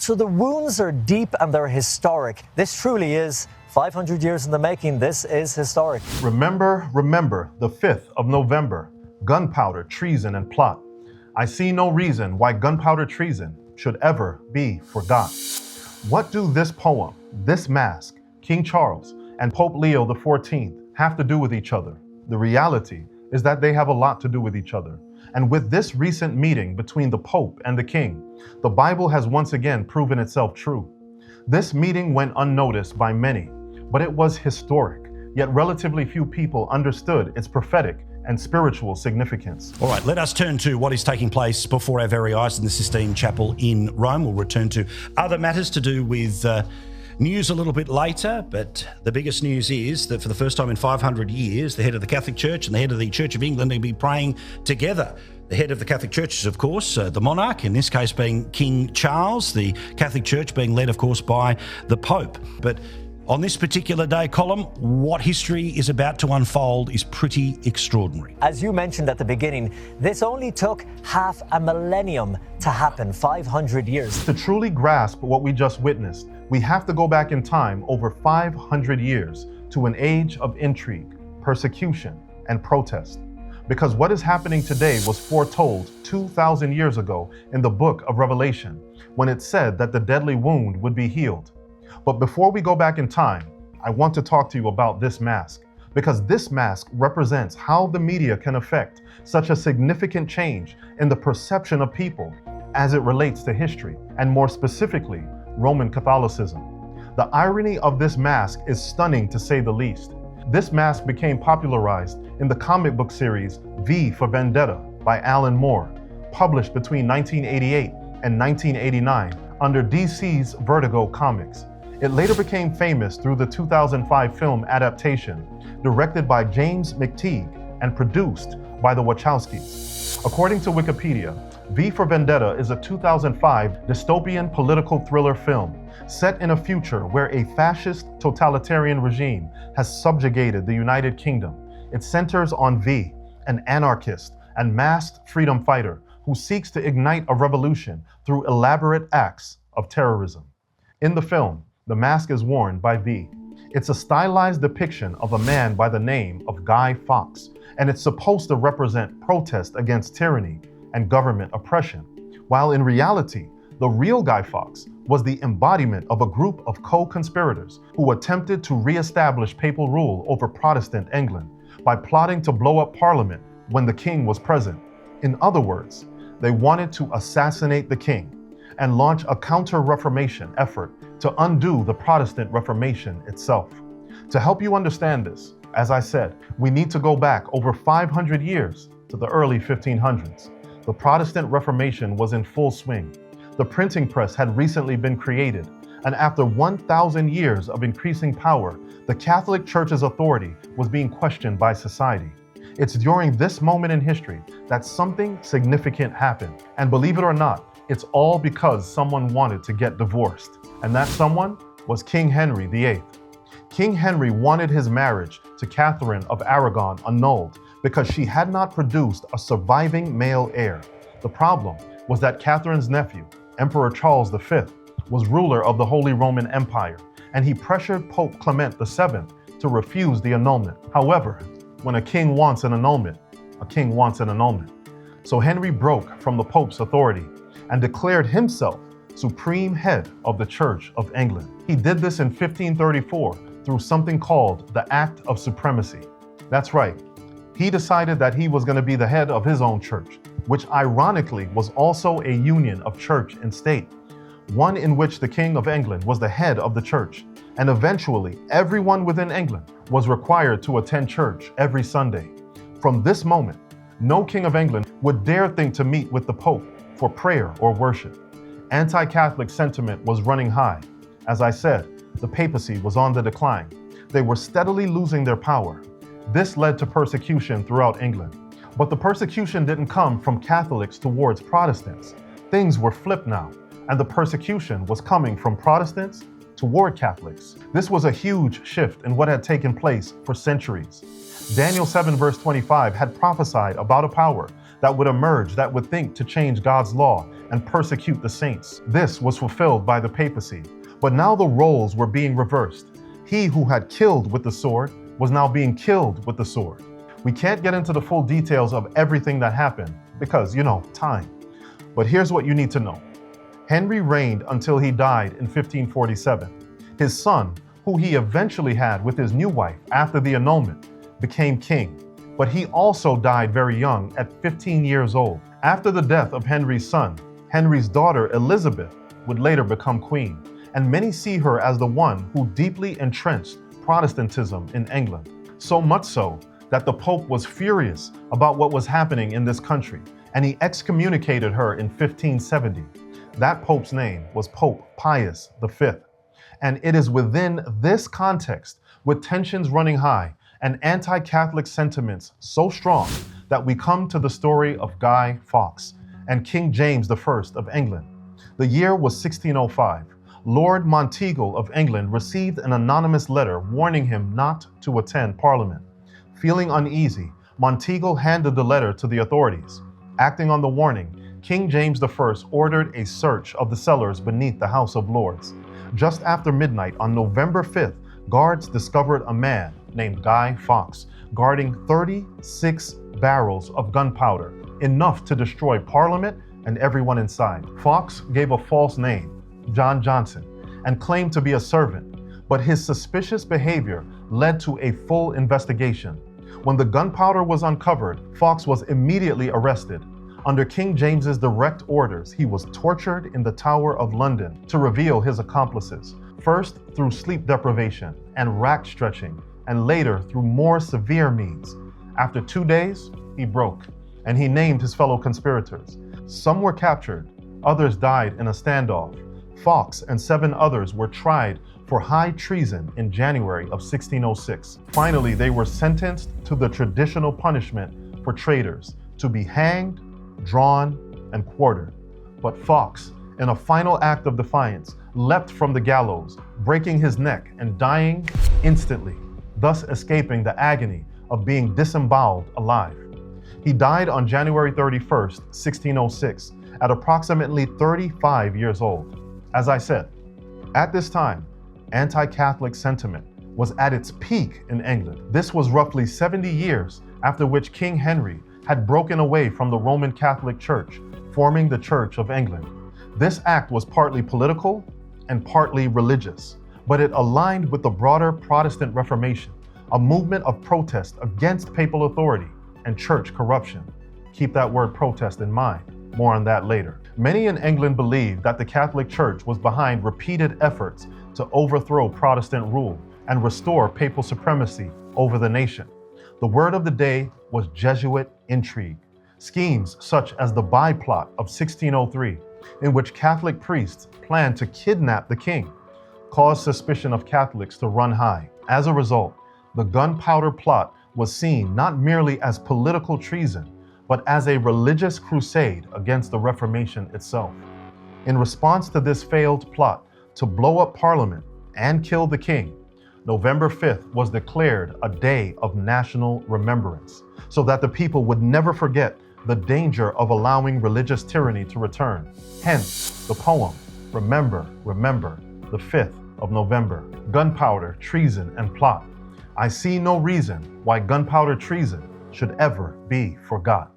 So the wounds are deep and they're historic. This truly is 500 years in the making. This is historic. Remember, the 5th of November, gunpowder, treason, and plot. I see no reason why gunpowder treason should ever be forgot. What do this poem, this mask, King Charles, and Pope Leo XIV have to do with each other? The reality is that they have a lot to do with each other. And with this recent meeting between the Pope and the King, the Bible has once again proven itself true. This meeting went unnoticed by many, but it was historic, yet relatively few people understood its prophetic and spiritual significance. All right, let us turn to what is taking place before our very eyes in the Sistine Chapel in Rome. We'll return to other matters to do with news a little bit later, but the biggest news is that for the first time in 500 years, the head of the Catholic Church and the head of the Church of England will be praying together. The head of the Catholic Church is, of course, the monarch, in this case being King Charles, the Catholic Church being led, of course, by the Pope. But on this particular day, Colin, what history is about to unfold is pretty extraordinary. As you mentioned at the beginning, this only took half a millennium to happen, 500 years. To truly grasp what we just witnessed, we have to go back in time over 500 years to an age of intrigue, persecution, and protest. Because what is happening today was foretold 2,000 years ago in the book of Revelation, when it said that the deadly wound would be healed. But before we go back in time, I want to talk to you about this mask, because this mask represents how the media can affect such a significant change in the perception of people as it relates to history, and more specifically, Roman Catholicism. The irony of this mask is stunning to say the least. This mask became popularized in the comic book series V for Vendetta by Alan Moore, published between 1988 and 1989 under DC's Vertigo Comics. It later became famous through the 2005 film adaptation, directed by James McTeague and produced by the Wachowskis. According to Wikipedia, V for Vendetta is a 2005 dystopian political thriller film set in a future where a fascist totalitarian regime has subjugated the United Kingdom. It centers on V, an anarchist and masked freedom fighter who seeks to ignite a revolution through elaborate acts of terrorism. In the film, the mask is worn by V. It's a stylized depiction of a man by the name of Guy Fawkes, and it's supposed to represent protest against tyranny and government oppression, while in reality, the real Guy Fawkes was the embodiment of a group of co-conspirators who attempted to re-establish papal rule over Protestant England by plotting to blow up Parliament when the king was present. In other words, they wanted to assassinate the king and launch a counter-Reformation effort to undo the Protestant Reformation itself. To help you understand this, as I said, we need to go back over 500 years to the early 1500s. The Protestant Reformation was in full swing. The printing press had recently been created, and after 1,000 years of increasing power, the Catholic Church's authority was being questioned by society. It's during this moment in history that something significant happened. And believe it or not, it's all because someone wanted to get divorced. And that someone was King Henry VIII. King Henry wanted his marriage to Catherine of Aragon annulled because she had not produced a surviving male heir. The problem was that Catherine's nephew, Emperor Charles V, was ruler of the Holy Roman Empire, and he pressured Pope Clement VII to refuse the annulment. However, when a king wants an annulment, a king wants an annulment. So Henry broke from the Pope's authority and declared himself supreme head of the Church of England. He did this in 1534 through something called the Act of Supremacy. That's right, he decided that he was going to be the head of his own church, which ironically was also a union of church and state, one in which the King of England was the head of the church, and eventually everyone within England was required to attend church every Sunday. From this moment, no King of England would dare think to meet with the Pope for prayer or worship. Anti-Catholic sentiment was running high. As I said, the papacy was on the decline. They were steadily losing their power. This led to persecution throughout England. But the persecution didn't come from Catholics towards Protestants. Things were flipped now, and the persecution was coming from Protestants toward Catholics. This was a huge shift in what had taken place for centuries. Daniel 7 verse 25 had prophesied about a power that would emerge that would think to change God's law and persecute the saints. This was fulfilled by the papacy. But now the roles were being reversed. He who had killed with the sword was now being killed with the sword. We can't get into the full details of everything that happened because, time. But here's what you need to know. Henry reigned until he died in 1547. His son, who he eventually had with his new wife after the annulment, became king. But he also died very young at 15 years old. After the death of Henry's son, Henry's daughter Elizabeth would later become queen. And many see her as the one who deeply entrenched Protestantism in England. So much so that the Pope was furious about what was happening in this country, and he excommunicated her in 1570. That Pope's name was Pope Pius V. And it is within this context, with tensions running high and anti-Catholic sentiments so strong, that we come to the story of Guy Fawkes and King James I of England. The year was 1605. Lord Monteagle of England received an anonymous letter warning him not to attend Parliament. Feeling uneasy, Monteagle handed the letter to the authorities. Acting on the warning, King James I ordered a search of the cellars beneath the House of Lords. Just after midnight on November 5th, guards discovered a man named Guy Fawkes guarding 36 barrels of gunpowder, enough to destroy Parliament and everyone inside. Fawkes gave a false name, John Johnson, and claimed to be a servant, but his suspicious behavior led to a full investigation. When the gunpowder was uncovered, Fawkes was immediately arrested. Under King James's direct orders, he was tortured in the Tower of London to reveal his accomplices, first through sleep deprivation and rack stretching, and later through more severe means. After 2 days, he broke, and he named his fellow conspirators. Some were captured, others died in a standoff. Fawkes and 7 others were tried for high treason in January of 1606. Finally, they were sentenced to the traditional punishment for traitors, to be hanged, drawn, and quartered. But Fawkes, in a final act of defiance, leapt from the gallows, breaking his neck and dying instantly, thus escaping the agony of being disemboweled alive. He died on January 31st, 1606, at approximately 35 years old. As I said, at this time, anti-Catholic sentiment was at its peak in England. This was roughly 70 years after which King Henry had broken away from the Roman Catholic Church, forming the Church of England. This act was partly political and partly religious, but it aligned with the broader Protestant Reformation, a movement of protest against papal authority and church corruption. Keep that word protest in mind. More on that later. Many in England believed that the Catholic Church was behind repeated efforts to overthrow Protestant rule and restore papal supremacy over the nation. The word of the day was Jesuit intrigue. Schemes such as the Bye Plot of 1603, in which Catholic priests planned to kidnap the king, caused suspicion of Catholics to run high. As a result, the Gunpowder Plot was seen not merely as political treason, but as a religious crusade against the Reformation itself. In response to this failed plot to blow up Parliament and kill the king, November 5th was declared a day of national remembrance, so that the people would never forget the danger of allowing religious tyranny to return. Hence, the poem, Remember, Remember, the 5th of November. Gunpowder, treason, and plot. I see no reason why gunpowder treason should ever be forgot.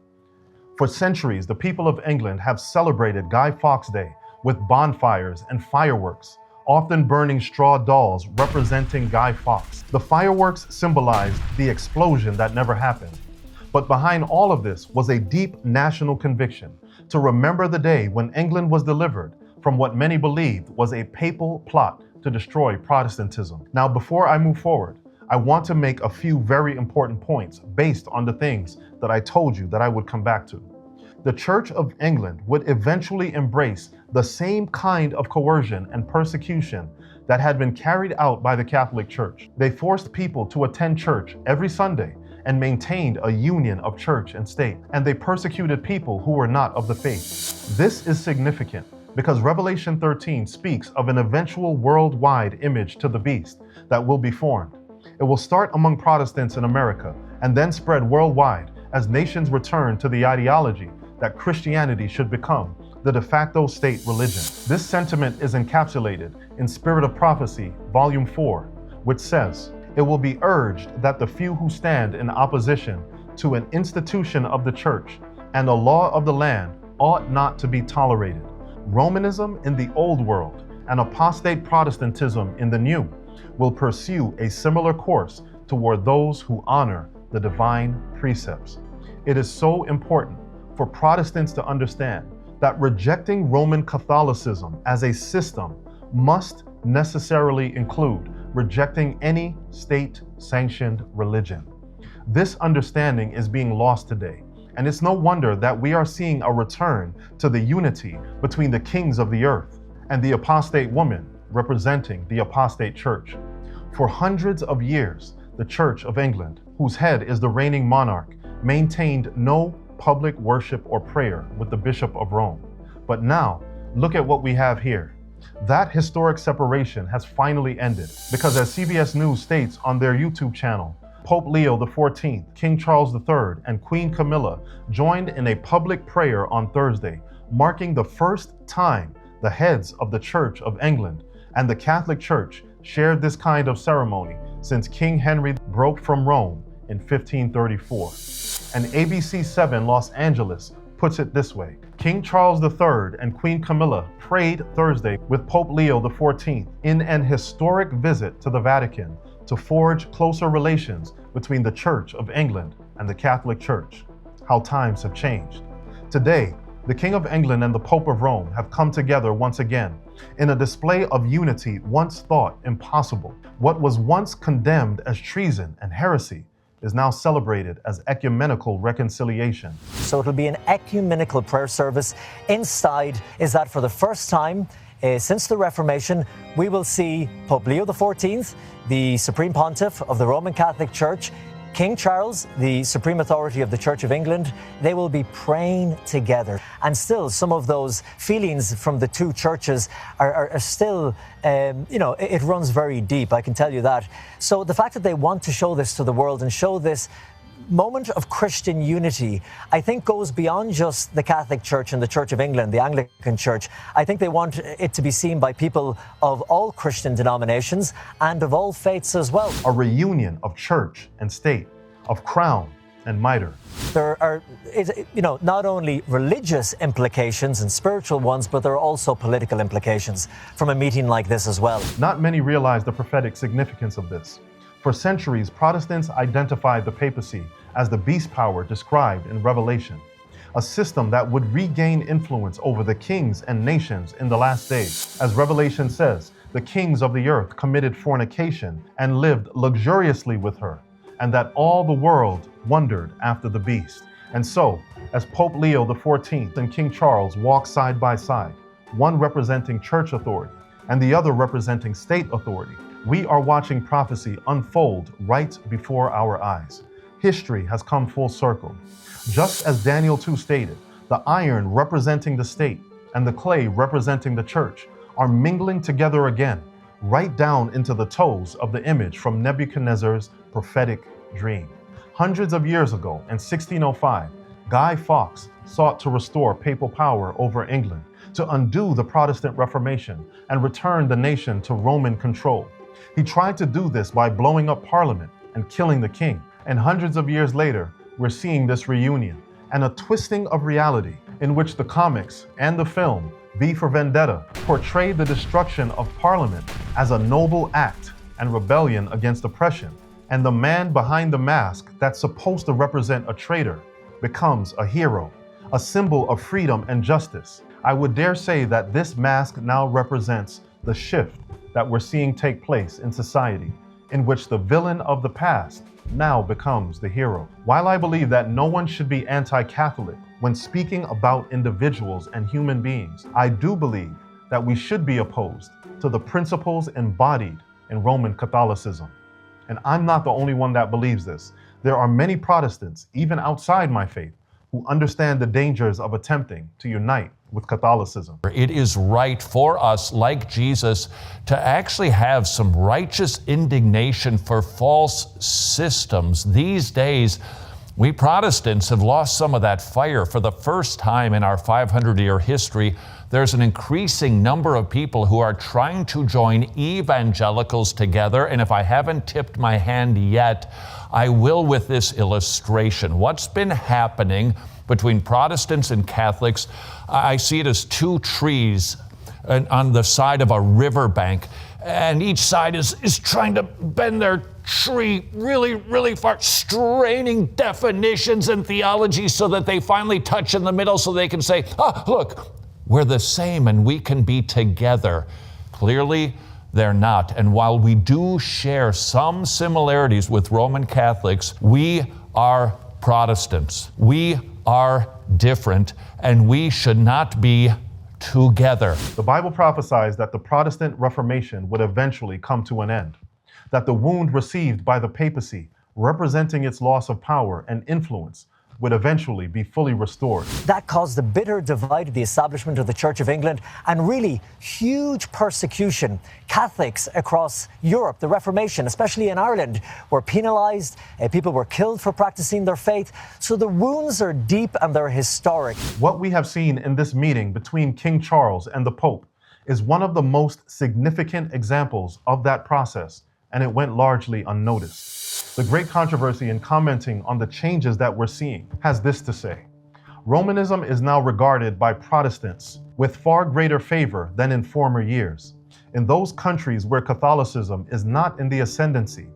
For centuries, the people of England have celebrated Guy Fawkes Day with bonfires and fireworks, often burning straw dolls representing Guy Fawkes. The fireworks symbolized the explosion that never happened. But behind all of this was a deep national conviction to remember the day when England was delivered from what many believed was a papal plot to destroy Protestantism. Now, before I move forward, I want to make a few very important points based on the things that I told you that I would come back to. The Church of England would eventually embrace the same kind of coercion and persecution that had been carried out by the Catholic Church. They forced people to attend church every Sunday and maintained a union of church and state, and they persecuted people who were not of the faith. This is significant because Revelation 13 speaks of an eventual worldwide image to the beast that will be formed. It will start among Protestants in America and then spread worldwide as nations return to the ideology that Christianity should become the de facto state religion. This sentiment is encapsulated in Spirit of Prophecy, Volume 4, which says, "It will be urged that the few who stand in opposition to an institution of the church and a law of the land ought not to be tolerated. Romanism in the Old World and apostate Protestantism in the New will pursue a similar course toward those who honor the divine precepts." It is so important for Protestants to understand that rejecting Roman Catholicism as a system must necessarily include rejecting any state-sanctioned religion. This understanding is being lost today, and it's no wonder that we are seeing a return to the unity between the kings of the earth and the apostate woman representing the apostate church. For hundreds of years, the Church of England, whose head is the reigning monarch, maintained no public worship or prayer with the Bishop of Rome. But now, look at what we have here. That historic separation has finally ended because, as CBS News states on their YouTube channel, Pope Leo XIV, King Charles III, and Queen Camilla joined in a public prayer on Thursday, marking the first time the heads of the Church of England and the Catholic Church shared this kind of ceremony since King Henry broke from Rome in 1534. And ABC7 Los Angeles puts it this way: King Charles III and Queen Camilla prayed Thursday with Pope Leo XIV in an historic visit to the Vatican to forge closer relations between the Church of England and the Catholic Church. How times have changed. Today, the King of England and the Pope of Rome have come together once again in a display of unity once thought impossible. What was once condemned as treason and heresy is now celebrated as ecumenical reconciliation. So it'll be an ecumenical prayer service. Inside is that for the first time since the Reformation, we will see Pope Leo XIV, the Supreme Pontiff of the Roman Catholic Church, King Charles, the supreme authority of the Church of England. They will be praying together. And still, some of those feelings from the two churches are still, it runs very deep, I can tell you that. So the fact that they want to show this to the world and show this moment of Christian unity, I think goes beyond just the Catholic Church and the Church of England, the Anglican Church. I think they want it to be seen by people of all Christian denominations and of all faiths as well. A reunion of church and state, of crown and mitre. There are, not only religious implications and spiritual ones, but there are also political implications from a meeting like this as well. Not many realize the prophetic significance of this. For centuries, Protestants identified the papacy as the beast power described in Revelation, a system that would regain influence over the kings and nations in the last days. As Revelation says, the kings of the earth committed fornication and lived luxuriously with her, and that all the world wondered after the beast. And so, as Pope Leo XIV and King Charles walk side by side, one representing church authority and the other representing state authority, we are watching prophecy unfold right before our eyes. History has come full circle. Just as Daniel 2 stated, the iron representing the state and the clay representing the church are mingling together again, right down into the toes of the image from Nebuchadnezzar's prophetic dream. Hundreds of years ago, in 1605, Guy Fawkes sought to restore papal power over England, to undo the Protestant Reformation and return the nation to Roman control. He tried to do this by blowing up Parliament and killing the king. And hundreds of years later, we're seeing this reunion and a twisting of reality in which the comics and the film V for Vendetta portray the destruction of Parliament as a noble act and rebellion against oppression. And the man behind the mask that's supposed to represent a traitor becomes a hero, a symbol of freedom and justice. I would dare say that this mask now represents the shift that we're seeing take place in society, in which the villain of the past now becomes the hero. While I believe that no one should be anti-Catholic when speaking about individuals and human beings, I do believe that we should be opposed to the principles embodied in Roman Catholicism. And I'm not the only one that believes this. There are many Protestants, even outside my faith, who understand the dangers of attempting to unite with Catholicism. It is right for us, like Jesus, to actually have some righteous indignation for false systems. These days, We Protestants have lost some of that fire. For the first time in our 500-year history, there's an increasing number of people who are trying to join evangelicals together. And if I haven't tipped my hand yet, I will with this illustration. What's been happening between Protestants and Catholics, I see it as two trees on the side of a riverbank. And each side is trying to bend their tree really, really far, straining definitions and theology so that they finally touch in the middle so they can say, look, we're the same and we can be together. Clearly, they're not. And while we do share some similarities with Roman Catholics, we are Protestants. We are different, and we should not be together. The Bible prophesies that the Protestant Reformation would eventually come to an end, that the wound received by the papacy, representing its loss of power and influence, would eventually be fully restored. That caused a bitter divide of the establishment of the Church of England and really huge persecution. Catholics across Europe, the Reformation, especially in Ireland, were penalised. People were killed for practicing their faith. So the wounds are deep and they're historic. What we have seen in this meeting between King Charles and the Pope is one of the most significant examples of that process, and it went largely unnoticed. The great controversy in commenting on the changes that we're seeing has this to say: Romanism is now regarded by Protestants with far greater favor than in former years. In those countries where Catholicism is not in the ascendancy,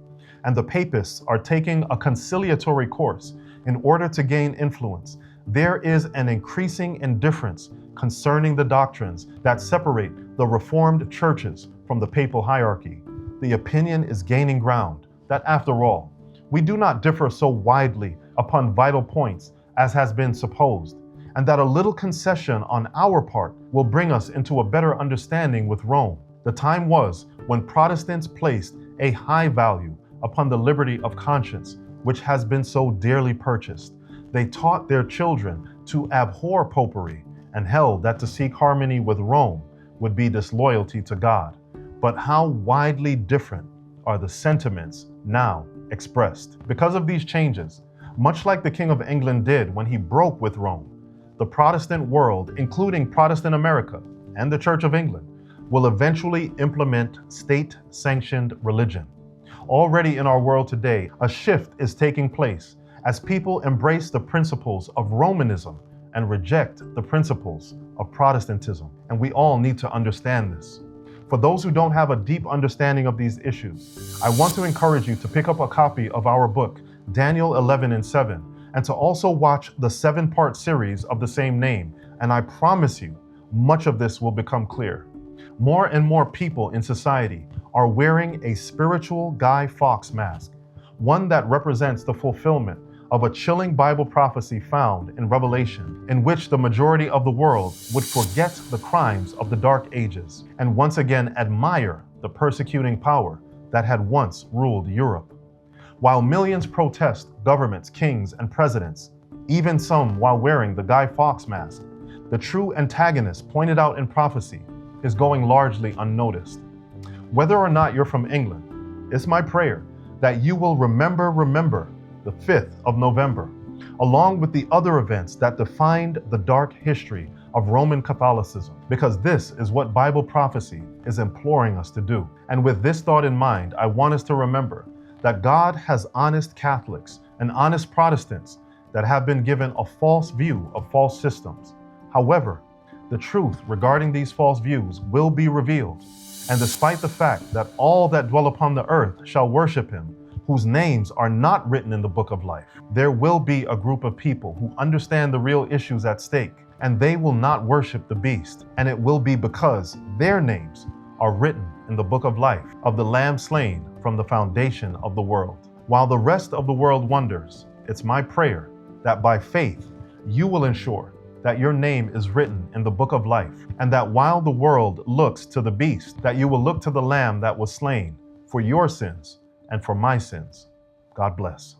and the papists are taking a conciliatory course in order to gain influence, there is an increasing indifference concerning the doctrines that separate the Reformed churches from the papal hierarchy. The opinion is gaining ground that, after all, we do not differ so widely upon vital points as has been supposed, and that a little concession on our part will bring us into a better understanding with Rome. The time was when Protestants placed a high value upon the liberty of conscience, which has been so dearly purchased. They taught their children to abhor popery and held that to seek harmony with Rome would be disloyalty to God. But how widely different are the sentiments now expressed. Because of these changes, much like the King of England did when he broke with Rome, the Protestant world, including Protestant America and the Church of England, will eventually implement state-sanctioned religion. Already in our world today, a shift is taking place as people embrace the principles of Romanism and reject the principles of Protestantism. And we all need to understand this. For those who don't have a deep understanding of these issues, I want to encourage you to pick up a copy of our book, Daniel 11:7, and to also watch the 7-part series of the same name. And I promise you, much of this will become clear. More and more people in society are wearing a spiritual Guy Fawkes mask, one that represents the fulfillment of a chilling Bible prophecy found in Revelation, in which the majority of the world would forget the crimes of the Dark Ages and once again admire the persecuting power that had once ruled Europe. While millions protest governments, kings, and presidents, even some while wearing the Guy Fawkes mask, the true antagonist pointed out in prophecy is going largely unnoticed. Whether or not you're from England, it's my prayer that you will remember the 5th of November, along with the other events that defined the dark history of Roman Catholicism, because this is what Bible prophecy is imploring us to do. And with this thought in mind, I want us to remember that God has honest Catholics and honest Protestants that have been given a false view of false systems. However, the truth regarding these false views will be revealed. And despite the fact that all that dwell upon the earth shall worship him, whose names are not written in the book of life, there will be a group of people who understand the real issues at stake, and they will not worship the beast. And it will be because their names are written in the book of life of the Lamb slain from the foundation of the world. While the rest of the world wonders, it's my prayer that by faith you will ensure that your name is written in the book of life, and that while the world looks to the beast, that you will look to the Lamb that was slain for your sins and for my sins. God bless.